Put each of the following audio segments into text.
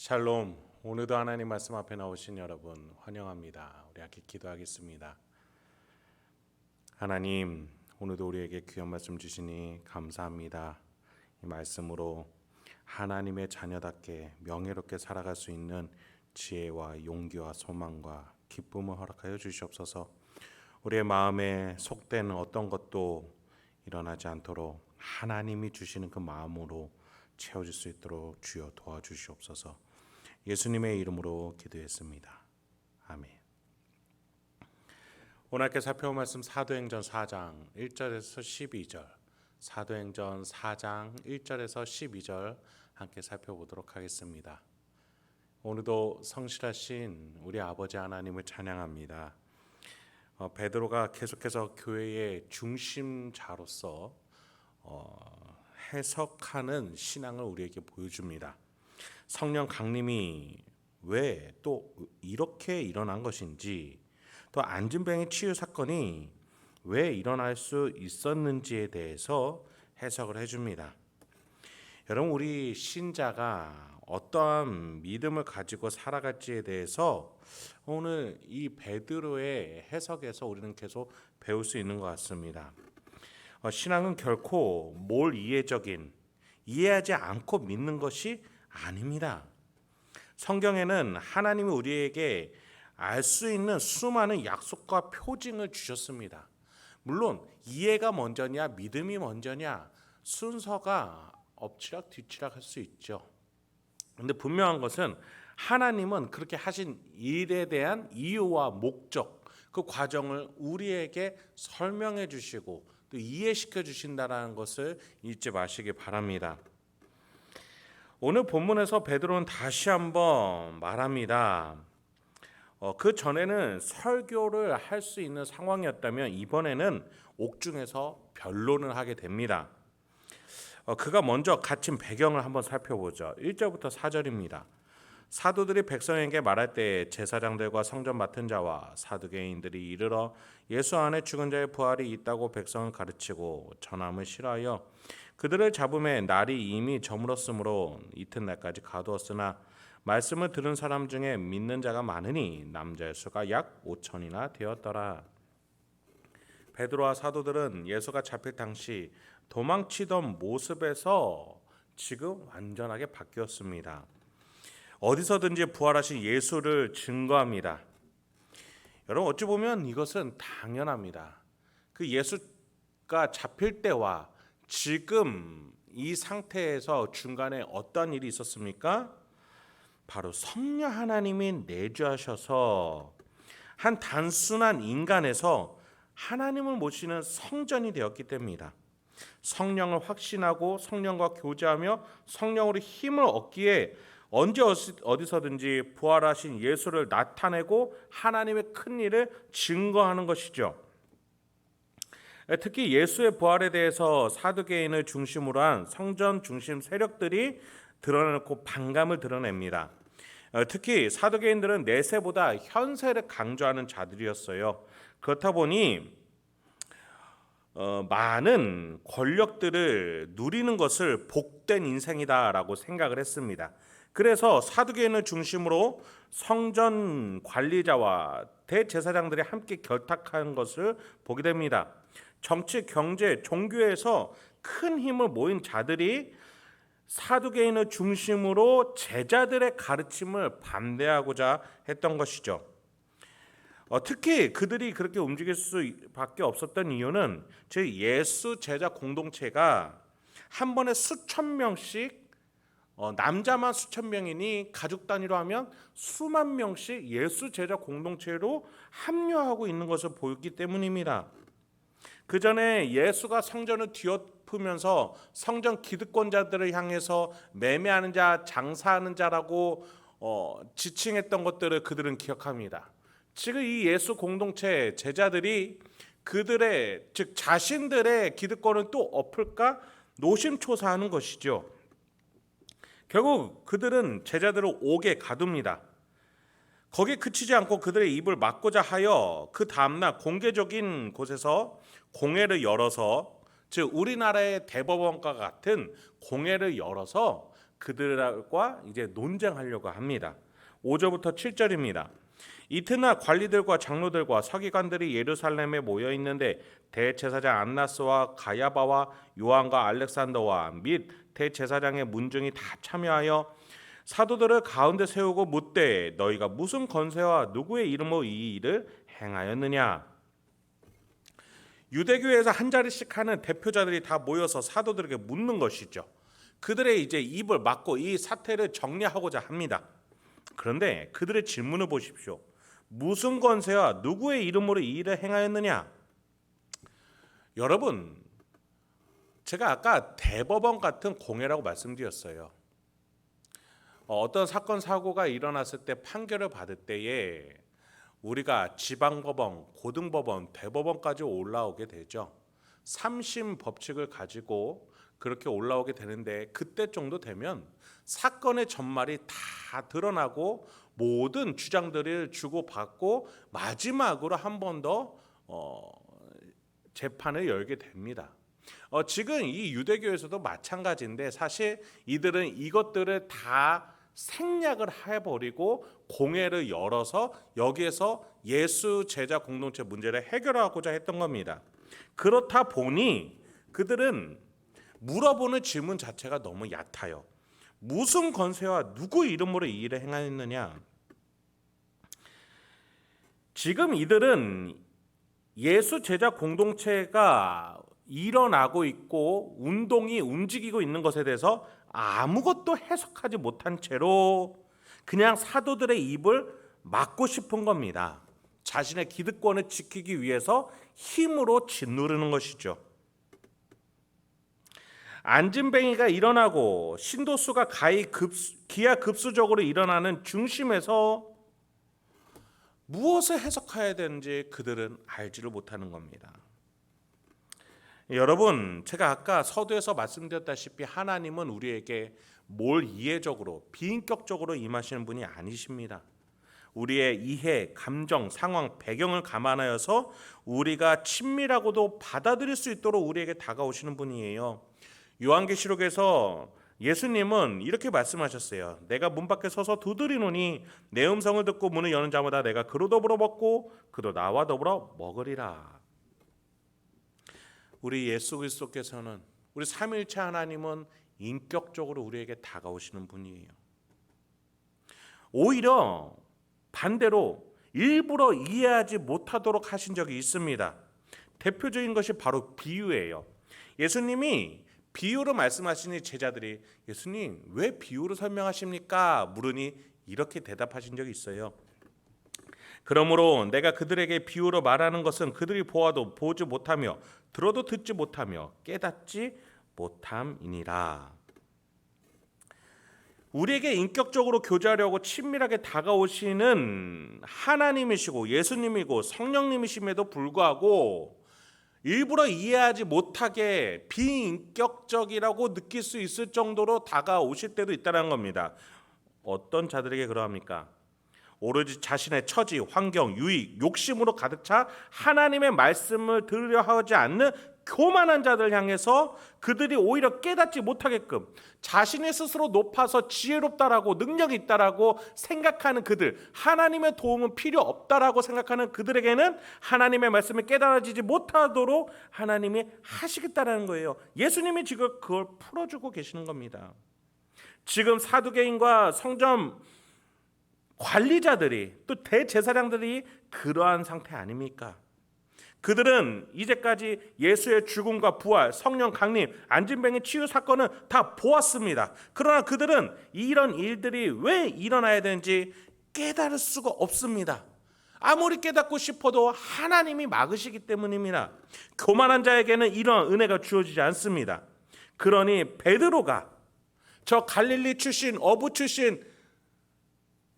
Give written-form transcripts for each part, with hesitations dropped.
샬롬. 오늘도 하나님 말씀 앞에 나오신 여러분 환영합니다. 우리 함께 기도하겠습니다. 하나님, 오늘도 우리에게 귀한 말씀 주시니 감사합니다. 이 말씀으로 하나님의 자녀답게 명예롭게 살아갈 수 있는 지혜와 용기와 소망과 기쁨을 허락하여 주시옵소서. 우리의 마음에 속된 어떤 것도 일어나지 않도록 하나님이 주시는 그 마음으로 채워질 수 있도록 주여 도와주시옵소서. 예수님의 이름으로 기도했습니다. 아멘. 오늘 함께 살펴볼 말씀 사도행전 4장 1절에서 12절, 사도행전 4장 1절에서 12절 함께 살펴보도록 하겠습니다. 오늘도 성실하신 우리 아버지 하나님을 찬양합니다. 베드로가 계속해서 교회의 중심자로서 해석하는 신앙을 우리에게 보여줍니다. 성령 강림이 왜 또 이렇게 일어난 것인지, 또 안진병의 치유 사건이 왜 일어날 수 있었는지에 대해서 해석을 해줍니다. 여러분, 우리 신자가 어떠한 믿음을 가지고 살아갈지에 대해서 오늘 이 베드로의 해석에서 우리는 계속 배울 수 있는 것 같습니다. 신앙은 결코 이해하지 않고 믿는 것이 아닙니다. 성경에는 하나님이 우리에게 알 수 있는 수많은 약속과 표징을 주셨습니다. 물론 이해가 먼저냐 믿음이 먼저냐 순서가 엎치락 뒤치락 할 수 있죠. 그런데 분명한 것은 하나님은 그렇게 하신 일에 대한 이유와 목적, 그 과정을 우리에게 설명해 주시고 또 이해시켜 주신다는 것을 잊지 마시기 바랍니다. 오늘 본문에서 베드로는 다시 한번 말합니다. 그 전에는 설교를 할 수 있는 상황이었다면 이번에는 옥중에서 변론을 하게 됩니다. 그가 먼저 갇힌 배경을 한번 살펴보죠. 1절부터 4절입니다. 사도들이 백성에게 말할 때 제사장들과 성전 맡은 자와 사두개인들이 이르러 예수 안에 죽은 자의 부활이 있다고 백성을 가르치고 전함을 싫어하여 그들을 잡음에 날이 이미 저물었으므로 이튿날까지 가두었으나 말씀을 들은 사람 중에 믿는 자가 많으니 남자의 수가 약 5천이나 되었더라. 베드로와 사도들은 예수가 잡힐 당시 도망치던 모습에서 지금 완전하게 바뀌었습니다. 어디서든지 부활하신 예수를 증거합니다. 여러분, 어찌 보면 이것은 당연합니다. 그 예수가 잡힐 때와 지금 이 상태에서 중간에 어떤 일이 있었습니까? 바로 성령 하나님이 내주하셔서 한 단순한 인간에서 하나님을 모시는 성전이 되었기 때문이다. 성령을 확신하고 성령과 교제하며 성령으로 힘을 얻기에 언제 어디서든지 부활하신 예수를 나타내고 하나님의 큰 일을 증거하는 것이죠. 특히 예수의 부활에 대해서 사두개인을 중심으로 한 성전 중심 세력들이 드러내놓고 반감을 드러냅니다. 특히 사두개인들은 내세보다 현세를 강조하는 자들이었어요. 그렇다 보니 많은 권력들을 누리는 것을 복된 인생이다라고 생각을 했습니다. 그래서 사두개인을 중심으로 성전 관리자와 대제사장들이 함께 결탁한 것을 보게 됩니다. 정치, 경제, 종교에서 큰 힘을 모인 자들이 사두개인을 중심으로 제자들의 가르침을 반대하고자 했던 것이죠. 특히 그들이 그렇게 움직일 수밖에 없었던 이유는 즉 예수 제자 공동체가 한 번에 수천 명씩 남자만 수천 명이니 가족 단위로 하면 수만 명씩 예수 제자 공동체로 합류하고 있는 것을 보였기 때문입니다. 그 전에 예수가 성전을 뒤엎으면서 성전 기득권자들을 향해서 매매하는 자, 장사하는 자라고 지칭했던 것들을 그들은 기억합니다. 지금 이 예수 공동체 제자들이 그들의 즉 자신들의 기득권을 또 엎을까 노심초사하는 것이죠. 결국 그들은 제자들을 옥에 가둡니다. 거기에 그치지 않고 그들의 입을 막고자 하여 그 다음날 공개적인 곳에서 공회를 열어서 즉 우리나라의 대법원과 같은 공회를 열어서 그들과 이제 논쟁하려고 합니다. 5절부터 7절입니다. 이튿날 관리들과 장로들과 서기관들이 예루살렘에 모여 있는데 대제사장 안나스와 가야바와 요한과 알렉산더와 및 대제사장의 문중이 다 참여하여 사도들을 가운데 세우고 묻되 너희가 무슨 권세와 누구의 이름으로 이 일을 행하였느냐. 유대교회에서 한 자리씩 하는 대표자들이 다 모여서 사도들에게 묻는 것이죠. 그들의 이제 입을 막고 이 사태를 정리하고자 합니다. 그런데 그들의 질문을 보십시오. 무슨 권세와 누구의 이름으로 이 일을 행하였느냐? 여러분, 제가 아까 대법원 같은 공회라고 말씀드렸어요. 어떤 사건 사고가 일어났을 때 판결을 받을 때에 우리가 지방법원, 고등법원, 대법원까지 올라오게 되죠. 3심 법칙을 가지고 그렇게 올라오게 되는데 그때 정도 되면 사건의 전말이 다 드러나고 모든 주장들을 주고받고 마지막으로 한 번 더 재판을 열게 됩니다. 지금 이 유대교에서도 마찬가지인데 사실 이들은 이것들을 다 생략을 해버리고 공회를 열어서 여기에서 예수 제자 공동체 문제를 해결하고자 했던 겁니다. 그렇다 보니 그들은 물어보는 질문 자체가 너무 얕아요. 무슨 권세와 누구 이름으로 이 일을 행하였느냐? 지금 이들은 예수 제자 공동체가 일어나고 있고 운동이 움직이고 있는 것에 대해서 아무것도 해석하지 못한 채로 그냥 사도들의 입을 막고 싶은 겁니다. 자신의 기득권을 지키기 위해서 힘으로 짓누르는 것이죠. 안진뱅이가 일어나고 신도수가 기하급수적으로 일어나는 중심에서 무엇을 해석해야 되는지 그들은 알지를 못하는 겁니다. 여러분, 제가 아까 서두에서 말씀드렸다시피 하나님은 우리에게 몰이해적으로 비인격적으로 임하시는 분이 아니십니다. 우리의 이해, 감정, 상황, 배경을 감안하여서 우리가 친밀하고도 받아들일 수 있도록 우리에게 다가오시는 분이에요. 요한계시록에서 예수님은 이렇게 말씀하셨어요. 내가 문 밖에 서서 두드리노니 내 음성을 듣고 문을 여는 자마다 내가 그로 더불어 먹고 그도 나와 더불어 먹으리라. 우리 예수 그리스도께서는 우리 삼위일체 하나님은 인격적으로 우리에게 다가오시는 분이에요. 오히려 반대로 일부러 이해하지 못하도록 하신 적이 있습니다. 대표적인 것이 바로 비유예요. 예수님이 비유로 말씀하시니 제자들이 예수님 왜 비유로 설명하십니까? 물으니 이렇게 대답하신 적이 있어요. 그러므로 내가 그들에게 비유로 말하는 것은 그들이 보아도 보지 못하며 들어도 듣지 못하며 깨닫지 못함이니라. 우리에게 인격적으로 교제하려고 친밀하게 다가오시는 하나님이시고 예수님이고 성령님이심에도 불구하고 일부러 이해하지 못하게 비인격적이라고 느낄 수 있을 정도로 다가오실 때도 있다는 겁니다. 어떤 자들에게 그러합니까? 오로지 자신의 처지, 환경, 유익, 욕심으로 가득 차 하나님의 말씀을 들으려 하지 않는 교만한 자들 향해서 그들이 오히려 깨닫지 못하게끔 자신의 스스로 높아서 지혜롭다라고 능력이 있다라고 생각하는 그들, 하나님의 도움은 필요 없다라고 생각하는 그들에게는 하나님의 말씀을 깨달아지지 못하도록 하나님이 하시겠다라는 거예요. 예수님이 지금 그걸 풀어주고 계시는 겁니다. 지금 사두개인과 성전 관리자들이 또 대제사장들이 그러한 상태 아닙니까? 그들은 이제까지 예수의 죽음과 부활, 성령 강림, 안진뱅이 치유 사건은 다 보았습니다. 그러나 그들은 이런 일들이 왜 일어나야 되는지 깨달을 수가 없습니다. 아무리 깨닫고 싶어도 하나님이 막으시기 때문입니다. 교만한 자에게는 이런 은혜가 주어지지 않습니다. 그러니 베드로가 저 갈릴리 출신, 어부 출신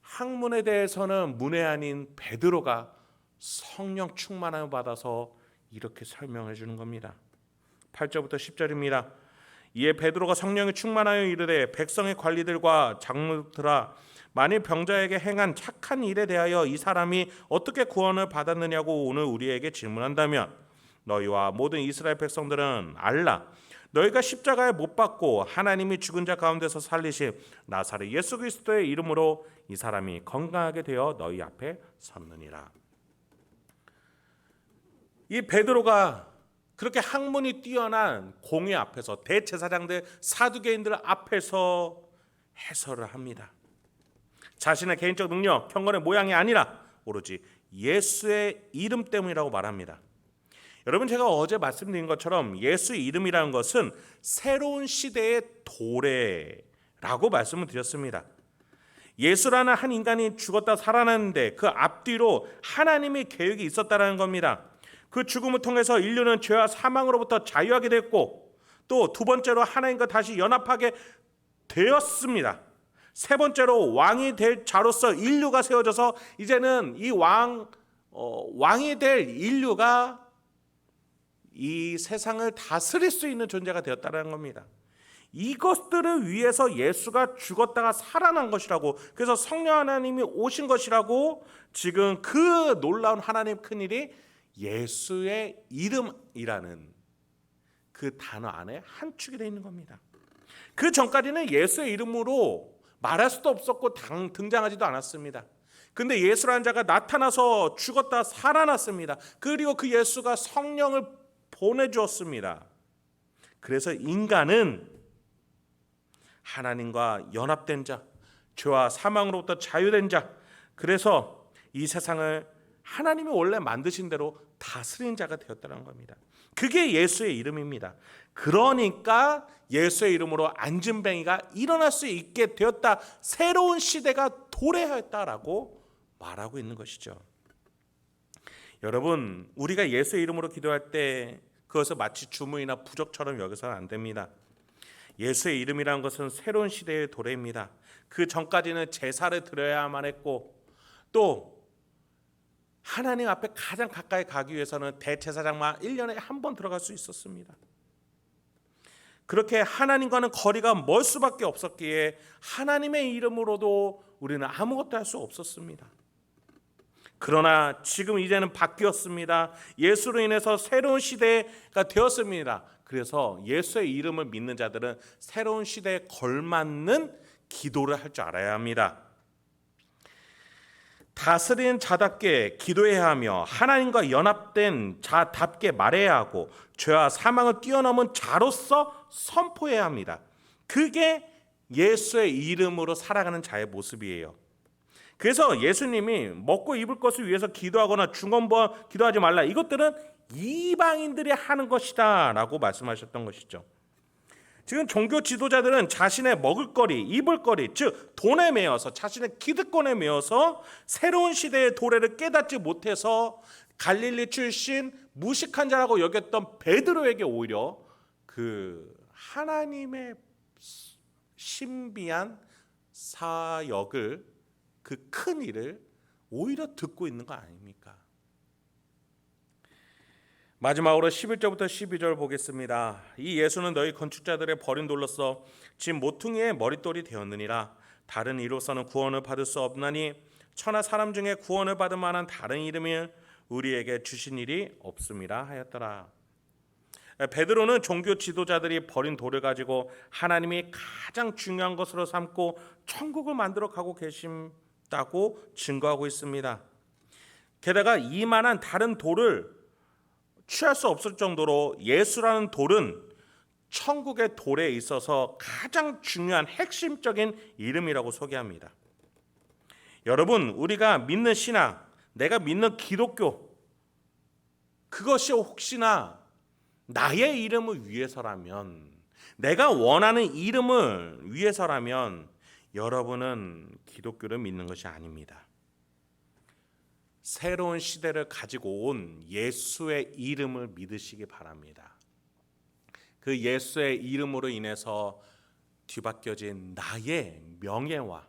학문에 대해서는 문외한인 베드로가 성령 충만함을 받아서 이렇게 설명해 주는 겁니다. 8절부터 10절입니다. 이에 베드로가 성령에 충만하여 이르되 백성의 관리들과 장로들아 만일 병자에게 행한 착한 일에 대하여 이 사람이 어떻게 구원을 받았느냐고 오늘 우리에게 질문한다면 너희와 모든 이스라엘 백성들은 알라. 너희가 십자가에 못 박고 하나님이 죽은 자 가운데서 살리신 나사렛 예수 그리스도의 이름으로 이 사람이 건강하게 되어 너희 앞에 섰느니라. 이 베드로가 그렇게 학문이 뛰어난 공회 앞에서 대제사장들 사두개인들 앞에서 해설을 합니다. 자신의 개인적 능력, 경건의 모양이 아니라 오로지 예수의 이름 때문이라고 말합니다. 여러분, 제가 어제 말씀드린 것처럼 예수의 이름이라는 것은 새로운 시대의 도래라고 말씀을 드렸습니다. 예수라는 한 인간이 죽었다 살아났는데 그 앞뒤로 하나님의 계획이 있었다는 겁니다. 그 죽음을 통해서 인류는 죄와 사망으로부터 자유하게 됐고, 또 두 번째로 하나님과 다시 연합하게 되었습니다. 세 번째로 왕이 될 자로서 인류가 세워져서 이제는 이 왕이 될 인류가 이 세상을 다스릴 수 있는 존재가 되었다는 겁니다. 이것들을 위해서 예수가 죽었다가 살아난 것이라고, 그래서 성령 하나님이 오신 것이라고, 지금 그 놀라운 하나님의 큰일이 예수의 이름이라는 그 단어 안에 함축이 되어 있는 겁니다. 그 전까지는 예수의 이름으로 말할 수도 없었고 등장하지도 않았습니다. 근데 예수라는 자가 나타나서 죽었다 살아났습니다. 그리고 그 예수가 성령을 보내주었습니다. 그래서 인간은 하나님과 연합된 자, 죄와 사망으로부터 자유된 자, 그래서 이 세상을 하나님이 원래 만드신 대로 다스린 자가 되었다는 겁니다. 그게 예수의 이름입니다. 그러니까 예수의 이름으로 안진뱅이가 일어날 수 있게 되었다, 새로운 시대가 도래하였다라고 말하고 있는 것이죠. 여러분, 우리가 예수의 이름으로 기도할 때 그것을 마치 주문이나 부적처럼 여겨서는 안 됩니다. 예수의 이름이라는 것은 새로운 시대의 도래입니다. 그 전까지는 제사를 드려야만 했고, 또 하나님 앞에 가장 가까이 가기 위해서는 대제사장만 1년에 한 번 들어갈 수 있었습니다. 그렇게 하나님과는 거리가 멀 수밖에 없었기에 하나님의 이름으로도 우리는 아무것도 할 수 없었습니다. 그러나 지금 이제는 바뀌었습니다. 예수로 인해서 새로운 시대가 되었습니다. 그래서 예수의 이름을 믿는 자들은 새로운 시대에 걸맞는 기도를 할 줄 알아야 합니다. 다스리는 자답게 기도해야 하며 하나님과 연합된 자답게 말해야 하고 죄와 사망을 뛰어넘은 자로서 선포해야 합니다. 그게 예수의 이름으로 살아가는 자의 모습이에요. 그래서 예수님이 먹고 입을 것을 위해서 기도하거나 중언부언 기도하지 말라, 이것들은 이방인들이 하는 것이다 라고 말씀하셨던 것이죠. 지금 종교 지도자들은 자신의 먹을거리, 입을거리, 즉 돈에 매여서, 자신의 기득권에 매여서 새로운 시대의 도래를 깨닫지 못해서 갈릴리 출신 무식한 자라고 여겼던 베드로에게 오히려 그 하나님의 신비한 사역을, 그 큰 일을 오히려 듣고 있는 거 아닙니까? 마지막으로 11절부터 12절 보겠습니다. 이 예수는 너희 건축자들의 버린 돌로서 집 모퉁이의 머릿돌이 되었느니라. 다른 이로서는 구원을 받을 수 없나니 천하 사람 중에 구원을 받을 만한 다른 이름을 우리에게 주신 일이 없음이라 하였더라. 베드로는 종교 지도자들이 버린 돌을 가지고 하나님이 가장 중요한 것으로 삼고 천국을 만들어 가고 계신다고 증거하고 있습니다. 게다가 이만한 다른 돌을 취할 수 없을 정도로 예수라는 돌은 천국의 돌에 있어서 가장 중요한 핵심적인 이름이라고 소개합니다. 여러분, 우리가 믿는 신앙, 내가 믿는 기독교, 그것이 혹시나 나의 이름을 위해서라면, 내가 원하는 이름을 위해서라면 여러분은 기독교를 믿는 것이 아닙니다. 새로운 시대를 가지고 온 예수의 이름을 믿으시기 바랍니다. 그 예수의 이름으로 인해서 뒤바뀌어진 나의 명예와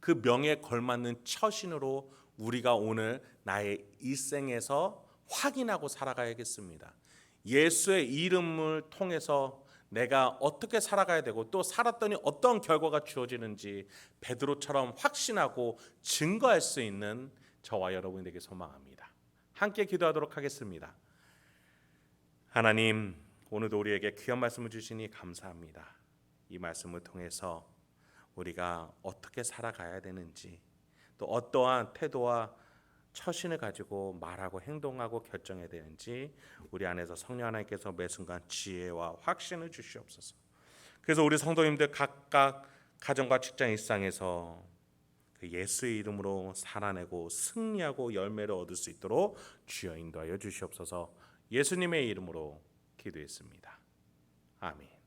그 명예에 걸맞는 처신으로 우리가 오늘 나의 일생에서 확인하고 살아가야겠습니다. 예수의 이름을 통해서 내가 어떻게 살아가야 되고 또 살았더니 어떤 결과가 주어지는지 베드로처럼 확신하고 증거할 수 있는 저와 여러분에게 소망합니다. 함께 기도하도록 하겠습니다. 하나님, 오늘도 우리에게 귀한 말씀을 주시니 감사합니다. 이 말씀을 통해서 우리가 어떻게 살아가야 되는지, 또 어떠한 태도와 처신을 가지고 말하고 행동하고 결정해야 되는지 우리 안에서 성령 하나님께서 매 순간 지혜와 확신을 주시옵소서. 그래서 우리 성도님들 각각 가정과 직장 일상에서 그 예수의 이름으로 살아내고 승리하고 열매를 얻을 수 있도록 주여 인도하여 주시옵소서. 예수님의 이름으로 기도했습니다. 아멘.